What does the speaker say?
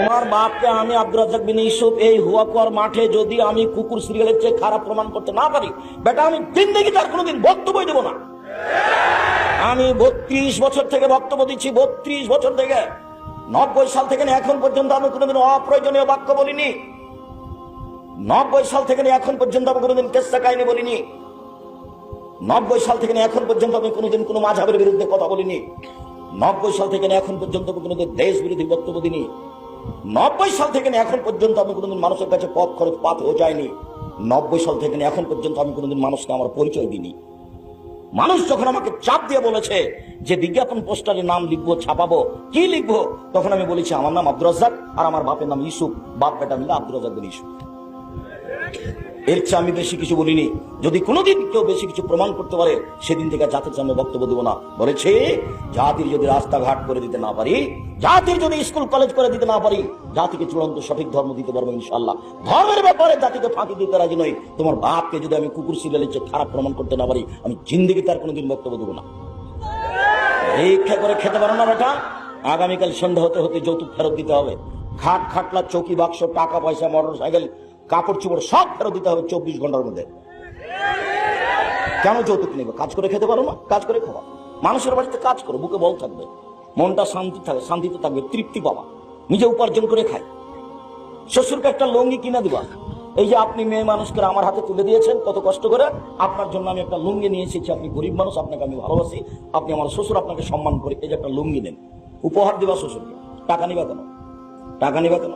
তোমার বাপকে আমি আব্দুর রাজ্জাক বিন ইউসুফ এই হুয়াকুয়ার মাঠে যদি আমি কুকুর সিরিয়ালের চেয়ে খারাপ প্রমাণ করতে না পারি, বেটা আমি জিন্দেগি তার কোনোদিন বক্তব্য দেবো না। আমি 32 বছর থেকে বক্তব্য দিচ্ছি, 32 বছর থেকে। 90 সাল থেকে এখন পর্যন্ত আমি কোনোদিন অপ্রয়োজনীয় বাক্য বলিনি। 90 সাল থেকে এখন পর্যন্ত আমি কোনোদিন কেসা কাহিনী বলিনি। 90 সাল থেকে এখন পর্যন্ত আমি কোনোদিন কোনো মাযহাবের বিরুদ্ধে কথা বলিনি। 90 সাল থেকে এখন পর্যন্ত আমি কোনোদিন দেশ বিরোধী বক্তব্য দিইনি। 90 সাল থেকে এখন পর্যন্ত আমি কোনোদিন মানুষের কাছে পথ খরচ পাতেও যাইনি। 90 সাল থেকে এখন পর্যন্ত আমি কোনোদিন মানুষকে আমার পরিচয় দিইনি। মানুষ যখন আমাকে চাপ দিয়ে বলেছে যে বিজ্ঞাপন পোস্টারে নাম লিখবো, ছাপাবো, কি লিখবো, তখন আমি বলেছি আমার নাম আব্দুর রাজ্জাক আর আমার বাপের নাম ইউসুফ, বাপ বেটা মিলে আব্দুর রাজ্জাক বিন ইউসুফ। এর চেয়ে আমি বেশি কিছু বলিনি। যদি কোনোদিন কেউ বেশি কিছু প্রমাণ করতে পারে, সেদিন থেকে জাতির সামনে বক্তব্য দেবো না। বলেছে জাতির যদি রাস্তাঘাট করে দিতে না পারি, জাতির যদি স্কুল কলেজ করে দিতে না পারি, জাতিকে চূড়ান্ত সঠিক ধর্ম দিতে পারবো ইনশাল্লাহ। ধর্মের ব্যাপারে জাতিকে ফাঁকি দিতে রাজি নই। তোমার বাপকে যদি আমি কুকুর সিরিয়ালের চেয়ে খারাপ প্রমাণ করতে না পারি, আমি জিন্দেগি তার কোনোদিন বক্তব্য দেবো না। পরীক্ষা করে খেতে পারো না বেটা, আগামীকাল সন্ধ্যা হতে হতে যৌতুক ফেরত দিতে হবে। খাট খাটলা, চৌকি, বাক্স, টাকা পয়সা, মোটর সাইকেল, কাপড় চোপড় সব ফেরত দিতে হবে 24 ঘন্টার মধ্যে। কেন যৌতুক নেবে? কাজ করে খেতে পারো না? কাজ করে খাওয়া। মানুষের বাড়িতে কাজ করো, বুকে বল থাকবে, মনটা শান্তিতে থাকবে, তৃপ্তি পাবা, নিজে উপার্জন করে খাই। শ্বশুরকে একটা লুঙ্গি কিনে দিবা। এই যে আপনি মেয়ে মানুষকে আমার হাতে তুলে দিয়েছেন কত কষ্ট করে, আপনার জন্য আমি একটা লুঙ্গি নিয়ে এসেছি। আপনি গরিব মানুষ, আপনাকে আমি ভালোবাসি, আপনি আমার শ্বশুর, আপনাকে সম্মান করি, এই যে একটা লুঙ্গি নেন, উপহার দিবা শ্বশুরকে। টাকা নিবা কেন? টাকা নিবা কেন?